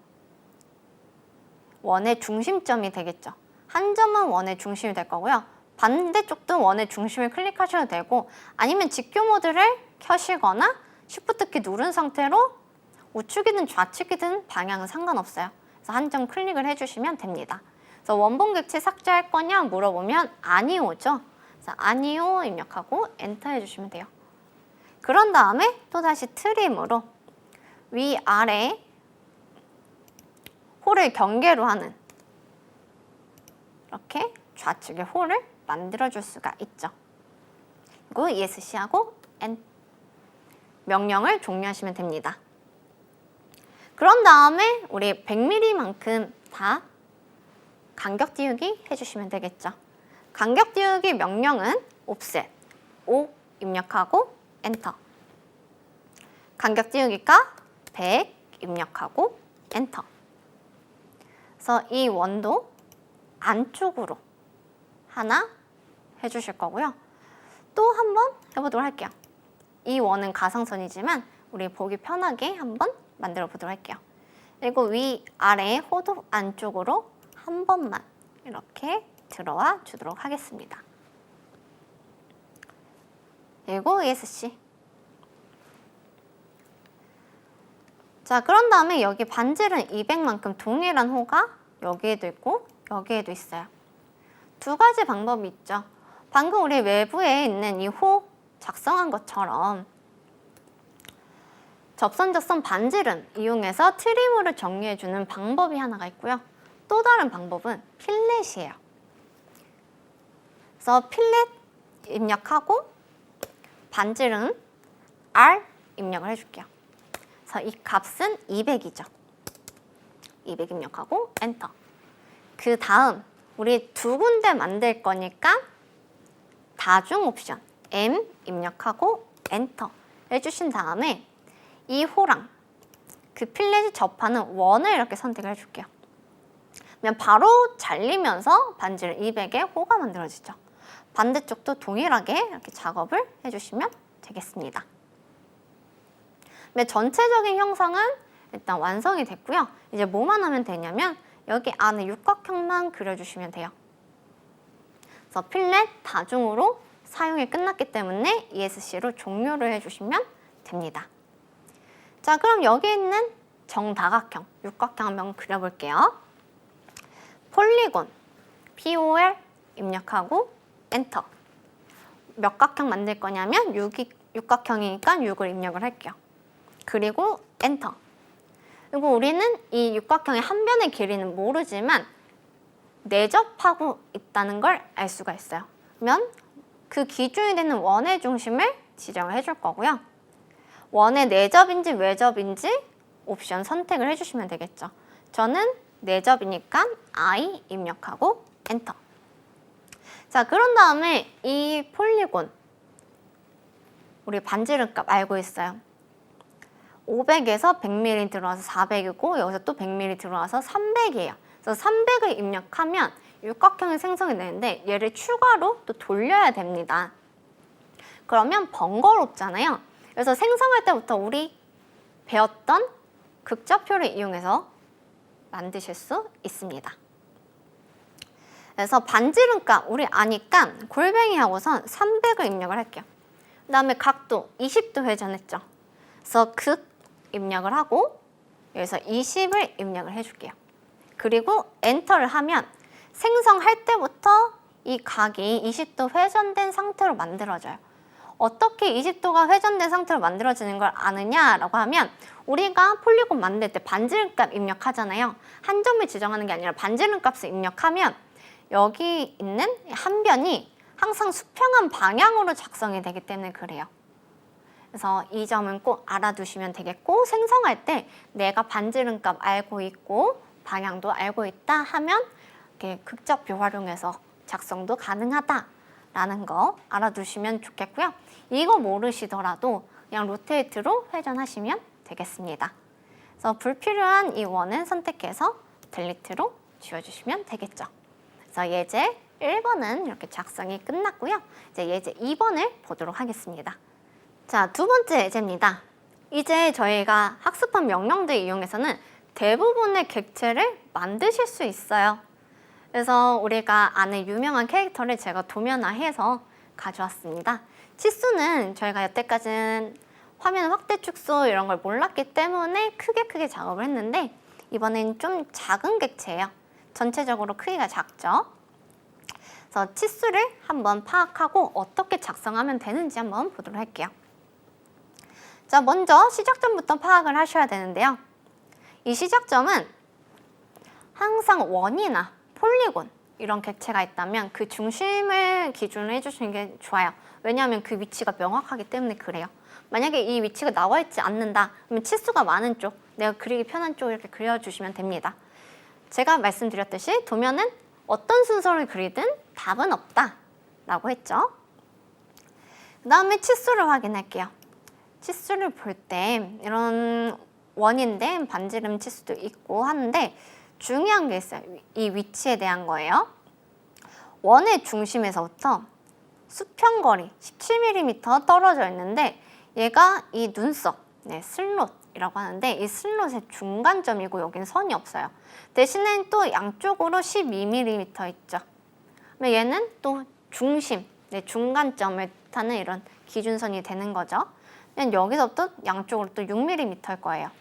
원의 중심점이 되겠죠. 한 점은 원의 중심이 될 거고요. 반대쪽도 원의 중심을 클릭하셔도 되고, 아니면 직교 모드를 켜시거나 Shift 키 누른 상태로 우측이든 좌측이든 방향은 상관없어요. 그래서 한 점 클릭을 해주시면 됩니다. 그래서 원본 객체 삭제할 거냐 물어보면 아니오죠. 그래서 아니오 입력하고 엔터 해주시면 돼요. 그런 다음에 또다시 트림으로 위아래 홀을 경계로 하는 이렇게 좌측의 홀을 만들어줄 수가 있죠. 그리고 ESC하고 명령을 종료하시면 됩니다. 그런 다음에 우리 100mm만큼 다 간격 띄우기 해주시면 되겠죠. 간격 띄우기 명령은 offset 5 입력하고 엔터. 간격 띄우기가 100 입력하고 엔터. 그래서 이 원도 안쪽으로 하나 해주실 거고요. 또 한 번 해보도록 할게요. 이 원은 가상선이지만 우리 보기 편하게 한번 만들어 보도록 할게요. 그리고 위아래 호도 안쪽으로 한 번만 이렇게 들어와 주도록 하겠습니다. 그리고 ESC. 자, 그런 다음에 여기 반질은 200만큼 동일한 호가 여기에도 있고 여기에도 있어요. 두 가지 방법이 있죠. 방금 우리 외부에 있는 이 호 작성한 것처럼 접선적선 반질은 이용해서 트림으로 정리해주는 방법이 하나가 있고요. 또 다른 방법은 필렛이에요. 그래서 필렛 입력하고 반질은 R 입력을 해줄게요. 그래서 이 값은 200이죠. 200 입력하고 엔터. 그 다음 우리 두 군데 만들 거니까 다중 옵션 M 입력하고 엔터 해주신 다음에 이 호랑 그 필렛이 접하는 원을 이렇게 선택을 해줄게요. 그러면 바로 잘리면서 반질 200의 호가 만들어지죠. 반대쪽도 동일하게 이렇게 작업을 해주시면 되겠습니다. 전체적인 형상은 일단 완성이 됐고요. 이제 뭐만 하면 되냐면 여기 안에 육각형만 그려주시면 돼요. 그래서 필렛 다중으로 사용이 끝났기 때문에 ESC로 종료를 해주시면 됩니다. 자, 그럼 여기 있는 정다각형, 육각형 한번 그려볼게요. 폴리곤, POL 입력하고 엔터. 몇 각형 만들 거냐면 육각형이니까 6을 입력을 할게요. 그리고 엔터. 그리고 우리는 이 육각형의 한 변의 길이는 모르지만 내접하고 있다는 걸 알 수가 있어요. 그러면 그 기준이 되는 원의 중심을 지정을 해줄 거고요. 원의 내접인지 외접인지 옵션 선택을 해주시면 되겠죠. 저는 내접이니까 I 입력하고 엔터. 자, 그런 다음에 이 폴리곤 우리 반지름 값 알고 있어요. 500에서 100mm 들어와서 400이고 여기서 또 100mm 들어와서 300이에요. 그래서 300을 입력하면 육각형이 생성이 되는데 얘를 추가로 또 돌려야 됩니다. 그러면 번거롭잖아요. 그래서 생성할 때부터 우리 배웠던 극좌표를 이용해서 만드실 수 있습니다. 그래서 반지름값 우리 아니까 골뱅이 하고선 300을 입력을 할게요. 그 다음에 각도 20도 회전했죠. 그래서 극 입력을 하고 여기서 20을 입력을 해줄게요. 그리고 엔터를 하면 생성할 때부터 이 각이 20도 회전된 상태로 만들어져요. 어떻게 20도가 회전된 상태로 만들어지는 걸 아느냐라고 하면 우리가 폴리곤 만들 때 반지름값 입력하잖아요. 한 점을 지정하는 게 아니라 반지름값을 입력하면 여기 있는 한 변이 항상 수평한 방향으로 작성이 되기 때문에 그래요. 그래서 이 점은 꼭 알아두시면 되겠고, 생성할 때 내가 반지름 값 알고 있고 방향도 알고 있다 하면 이렇게 극적표 활용해서 작성도 가능하다라는 거 알아두시면 좋겠고요. 이거 모르시더라도 그냥 로테이트로 회전하시면 되겠습니다. 그래서 불필요한 이 원은 선택해서 델리트로 지워주시면 되겠죠. 그래서 예제 1번은 이렇게 작성이 끝났고요. 이제 예제 2번을 보도록 하겠습니다. 자, 두 번째 예제입니다. 이제 저희가 학습한 명령들 이용해서는 대부분의 객체를 만드실 수 있어요. 그래서 우리가 아는 유명한 캐릭터를 제가 도면화해서 가져왔습니다. 치수는 저희가 여태까지는 화면 확대 축소 이런 걸 몰랐기 때문에 크게 작업을 했는데 이번엔 좀 작은 객체예요. 전체적으로 크기가 작죠. 그래서 치수를 한번 파악하고 어떻게 작성하면 되는지 한번 보도록 할게요. 자, 먼저 시작점부터 파악을 하셔야 되는데요. 이 시작점은 항상 원이나 폴리곤 이런 객체가 있다면 그 중심을 기준으로 해주시는 게 좋아요. 왜냐하면 그 위치가 명확하기 때문에 그래요. 만약에 이 위치가 나와 있지 않는다 그러면 치수가 많은 쪽, 내가 그리기 편한 쪽 이렇게 그려주시면 됩니다. 제가 말씀드렸듯이 도면은 어떤 순서를 그리든 답은 없다 라고 했죠. 그 다음에 치수를 확인할게요. 치수를 볼 때 이런 원인데 반지름 치수도 있고 하는데 중요한 게 있어요. 이 위치에 대한 거예요. 원의 중심에서부터 수평거리 17mm 떨어져 있는데 얘가 이 눈썹, 슬롯이라고 하는데 이 슬롯의 중간점이고 여긴 선이 없어요. 대신에 또 양쪽으로 12mm 있죠. 그러면 얘는 또 중심, 중간점을 타는 이런 기준선이 되는 거죠. 여기서부터 양쪽으로 또 6mm일 거예요.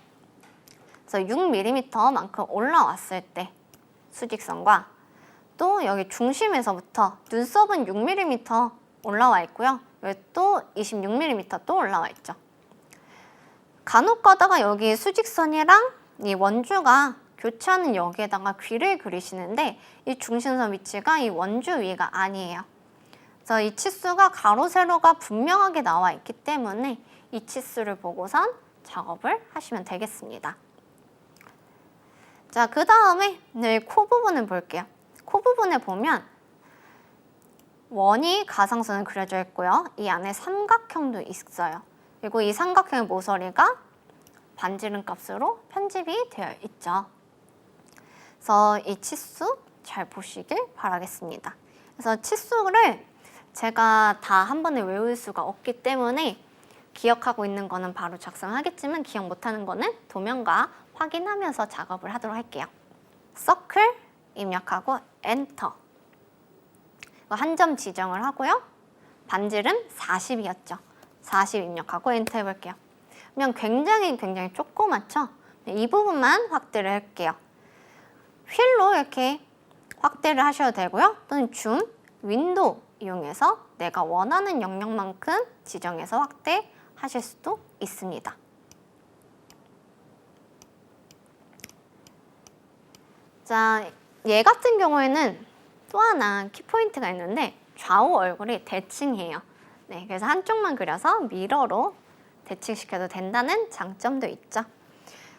그래서 6mm만큼 올라왔을 때 수직선과 또 여기 중심에서부터 눈썹은 6mm 올라와 있고요. 여기 또 26mm 또 올라와 있죠. 간혹 가다가 여기 수직선이랑 이 원주가 교차하는 여기에다가 귀를 그리시는데 이 중심선 위치가 이 원주 위가 아니에요. 그래서 이 치수가 가로 세로가 분명하게 나와 있기 때문에 이 치수를 보고선 작업을 하시면 되겠습니다. 자, 그 다음에 코 부분을 볼게요. 코 부분에 보면 원이 가상선을 그려져 있고요. 이 안에 삼각형도 있어요. 그리고 이 삼각형의 모서리가 반지름 값으로 편집이 되어 있죠. 그래서 이 치수 잘 보시길 바라겠습니다. 그래서 치수를 제가 다 한 번에 외울 수가 없기 때문에 기억하고 있는 거는 바로 작성하겠지만 기억 못하는 거는 도면과 확인하면서 작업을 하도록 할게요. 서클 입력하고 엔터. 한 점 지정을 하고요. 반지름 40이었죠. 40 입력하고 엔터 해볼게요. 그러면 굉장히 조그맣죠? 이 부분만 확대를 할게요. 휠로 이렇게 확대를 하셔도 되고요. 또는 줌, 윈도우 이용해서 내가 원하는 영역만큼 지정해서 확대하실 수도 있습니다. 자, 얘 같은 경우에는 또 하나 키포인트가 있는데 좌우 얼굴이 대칭이에요. 그래서 한쪽만 그려서 미러로 대칭시켜도 된다는 장점도 있죠.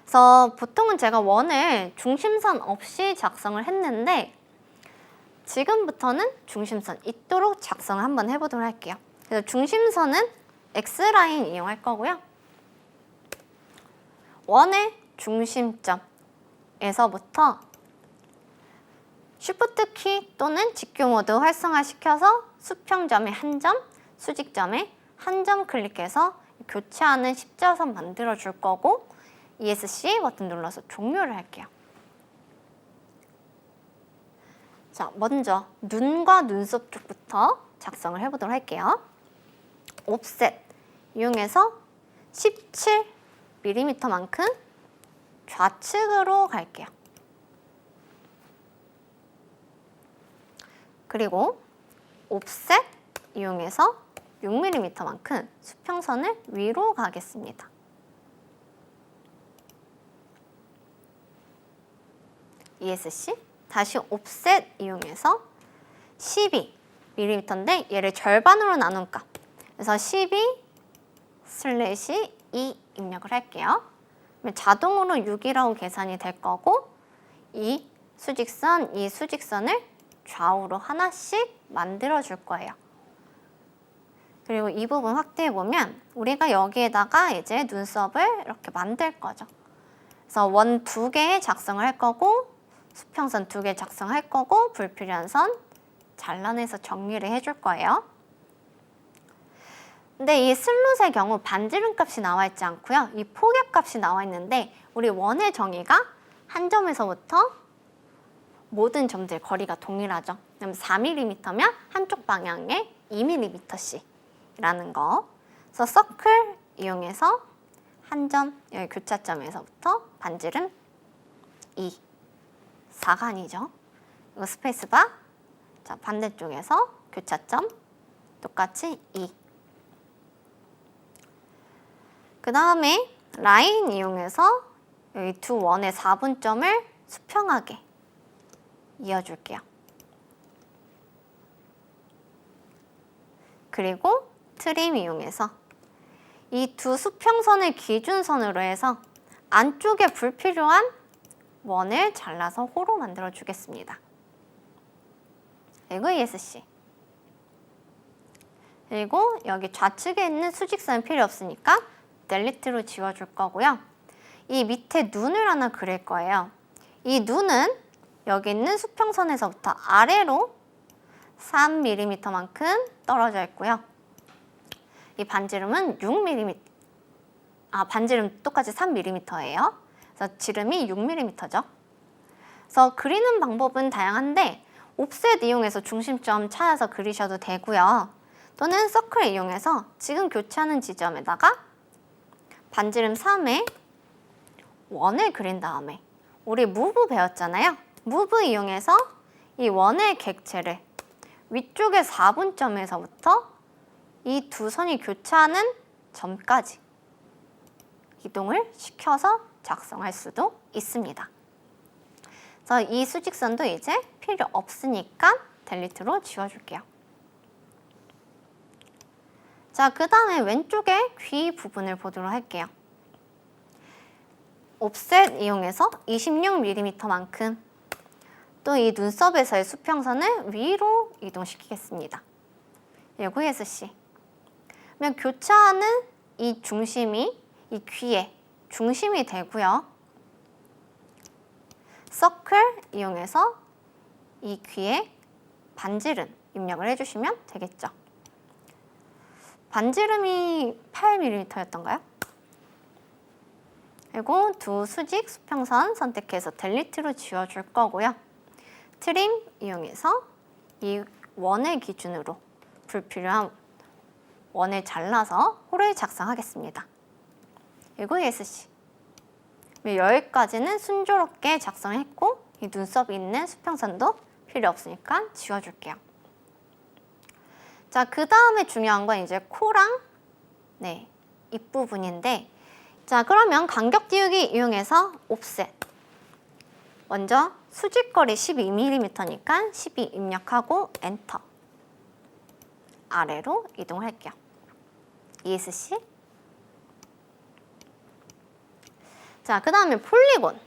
그래서 보통은 제가 원을 중심선 없이 작성을 했는데 지금부터는 중심선 있도록 작성을 한번 해보도록 할게요. 그래서 중심선은 X라인 이용할 거고요. 원의 중심점에서부터 쉬프트 키 또는 직교 모드 활성화시켜서 수평점에 한 점, 수직점에 한 점 클릭해서 교차하는 십자선 만들어 줄 거고 ESC 버튼 눌러서 종료를 할게요. 자, 먼저 눈과 눈썹 쪽부터 작성을 해보도록 할게요. 옵셋 이용해서 17mm만큼 좌측으로 갈게요. 그리고 옵셋 이용해서 6mm만큼 수평선을 위로 가겠습니다. ESC 다시 옵셋 이용해서 12mm인데 얘를 절반으로 나눈 값. 그래서 12, 슬래시 2 입력을 할게요. 그러면 자동으로 6이라고 계산이 될 거고 이 수직선을 좌우로 하나씩 만들어 줄 거예요. 그리고 이 부분 확대해 보면 우리가 여기에다가 이제 눈썹을 이렇게 만들 거죠. 그래서 원 2개 작성을 할 거고 수평선 2개 작성할 거고 불필요한 선 잘라내서 정리를 해줄 거예요. 근데 이 슬롯의 경우 반지름 값이 나와 있지 않고요. 이 폭의 값이 나와 있는데 우리 원의 정의가 한 점에서부터 모든 점들 거리가 동일하죠. 그럼 4mm면 한쪽 방향에 2mm씩 이라는 거. 그래서 서클 이용해서 한 점, 여기 교차점에서부터 반지름 2, 4간이죠. 이거 스페이스바. 자, 반대쪽에서 교차점 똑같이 2. 그 다음에 라인 이용해서 여기 두 원의 4분점을 수평하게 이어줄게요. 그리고 트림 이용해서 이 두 수평선을 기준선으로 해서 안쪽에 불필요한 원을 잘라서 호로 만들어 주겠습니다. 그리고 ESC. 그리고 여기 좌측에 있는 수직선은 필요 없으니까 델리트로 지워줄 거고요. 이 밑에 눈을 하나 그릴 거예요. 이 눈은 여기 있는 수평선에서부터 아래로 3mm만큼 떨어져 있고요. 이 반지름은 6mm. 반지름 똑같이 3mm예요. 그래서 지름이 6mm죠. 그래서 그리는 방법은 다양한데 옵셋 이용해서 중심점 찾아서 그리셔도 되고요. 또는 서클 이용해서 지금 교차하는 지점에다가 반지름 3에 원을 그린 다음에 우리 무브 배웠잖아요. 무브 이용해서 이 원의 객체를 위쪽의 4분점에서부터 이 두 선이 교차하는 점까지 이동을 시켜서 작성할 수도 있습니다. 그래서 이 수직선도 이제 필요 없으니까 델리트로 지워줄게요. 자, 그 다음에 왼쪽에 귀 부분을 보도록 할게요. 옵셋 이용해서 26mm만큼 또 이 눈썹에서의 수평선을 위로 이동시키겠습니다. 그리고 ESC. 그러면 교차하는 이 중심이 이 귀의 중심이 되고요. 서클 이용해서 이 귀에 반지름 입력을 해주시면 되겠죠. 반지름이 8mm였던가요? 그리고 두 수직 수평선 선택해서 델리트로 지워줄 거고요. 트림 이용해서 이 원을 기준으로 불필요한 원을 잘라서 호를 작성하겠습니다. 그리고 ESC. 여기까지는 순조롭게 작성했고 이 눈썹이 있는 수평선도 필요 없으니까 지워줄게요. 자, 그 다음에 중요한 건 이제 코랑 입부분인데, 자, 그러면 간격 띄우기 이용해서 옵셋. 먼저 수직거리 12mm니까 12 입력하고 엔터. 아래로 이동할게요. ESC. 자, 그 다음에 폴리곤.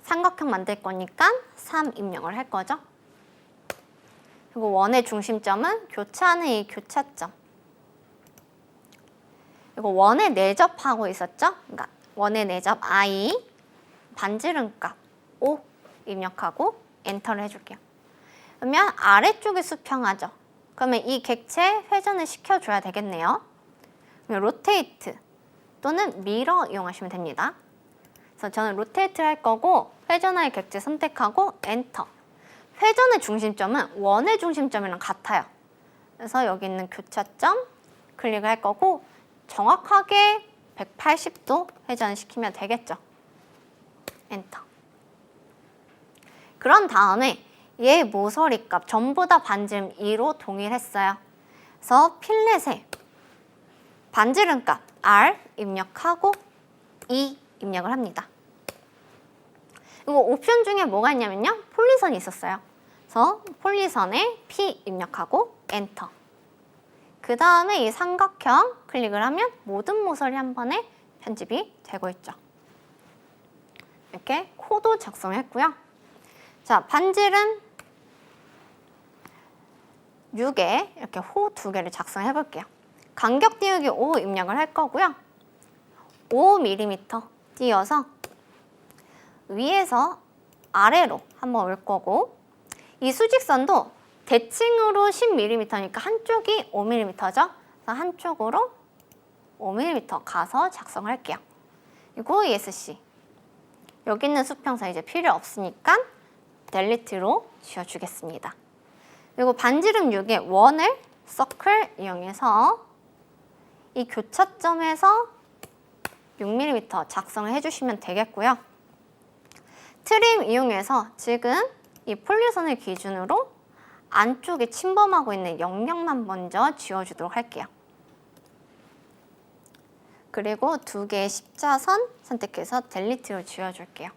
삼각형 만들 거니까 3 입력을 할 거죠. 그리고 원의 중심점은 교차하는 이 교차점. 그리고 원에 내접하고 있었죠? 그러니까 원의 내접 I, 반지름값 5 입력하고 엔터를 해줄게요. 그러면 아래쪽이 수평하죠. 그러면 이 객체 회전을 시켜줘야 되겠네요. 그러면 로테이트 또는 미러 이용하시면 됩니다. 그래서 저는 로테이트를 할 거고 회전할 객체 선택하고 엔터. 회전의 중심점은 원의 중심점이랑 같아요. 그래서 여기 있는 교차점 클릭을 할 거고 정확하게 180도 회전시키면 되겠죠. 엔터. 그런 다음에 얘 모서리 값 전부 다 반지름 2로 동일했어요. 그래서 필렛에 반지름 값 R 입력하고 2 입력을 합니다. 이거 옵션 중에 뭐가 있냐면요. 폴리선이 있었어요. 그래서 폴리선에 P 입력하고 엔터. 그 다음에 이 삼각형 클릭을 하면 모든 모서리 한 번에 편집이 되고 있죠. 이렇게 코도 작성했고요. 자, 반지름 6에 이렇게 호 2개를 작성해 볼게요. 간격 띄우기 5 입력을 할 거고요. 5mm 띄어서 위에서 아래로 한번 올 거고, 이 수직선도 대칭으로 10mm니까 한쪽이 5mm죠. 그래서 한쪽으로 5mm 가서 작성을 할게요. 그리고 ESC. 여기 있는 수평선 이제 필요 없으니까 델리트로 지워주겠습니다. 그리고 반지름 6의 원을 서클 이용해서 이 교차점에서 6mm 작성을 해주시면 되겠고요. 트림 이용해서 지금 이 폴리선을 기준으로 안쪽에 침범하고 있는 영역만 먼저 지워주도록 할게요. 그리고 2개의 십자선 선택해서 델리트로 지워줄게요.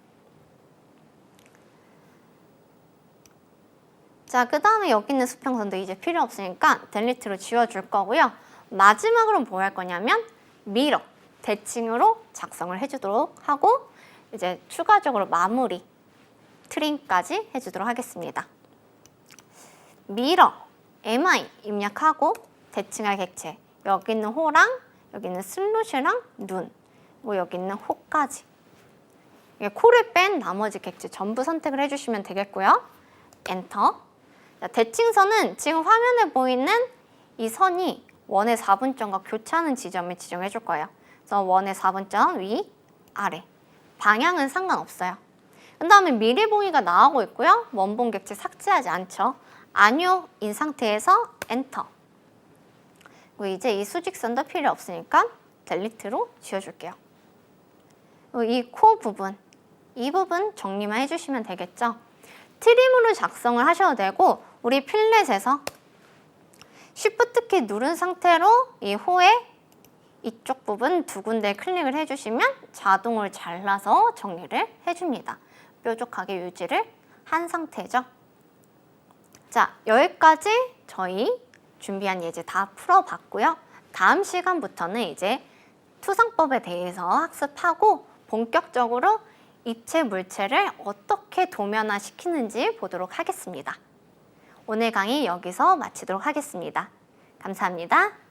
자, 그 다음에 여기 있는 수평선도 이제 필요 없으니까 델리트로 지워줄 거고요. 마지막으로 뭐 할 거냐면 미러, 대칭으로 작성을 해주도록 하고 이제 추가적으로 마무리, 트림까지 해주도록 하겠습니다. 미러, MI 입력하고 대칭할 객체, 여기 있는 호랑 여기 있는 슬롯이랑 눈, 그리고 여기 있는 호까지. 코를 뺀 나머지 객체 전부 선택을 해주시면 되겠고요. 엔터. 자, 대칭선은 지금 화면에 보이는 이 선이 원의 4분점과 교차하는 지점을 지정해 줄 거예요. 그래서 원의 4분점 위, 아래. 방향은 상관없어요. 그 다음에 미리 봉이가 나오고 있고요. 원본 객체 삭제하지 않죠. 아니오인 상태에서 엔터. 그리고 이제 이 수직선도 필요 없으니까 델리트로 지워줄게요. 이 코 부분, 이 부분 정리만 해주시면 되겠죠. 트림으로 작성을 하셔도 되고 우리 필렛에서 Shift 키 누른 상태로 이 호의 이쪽 부분 2군데 클릭을 해주시면 자동으로 잘라서 정리를 해줍니다. 뾰족하게 유지를 한 상태죠. 자, 여기까지 저희 준비한 예제 다 풀어봤고요. 다음 시간부터는 이제 투상법에 대해서 학습하고 본격적으로 입체 물체를 어떻게 도면화시키는지 보도록 하겠습니다. 오늘 강의 여기서 마치도록 하겠습니다. 감사합니다.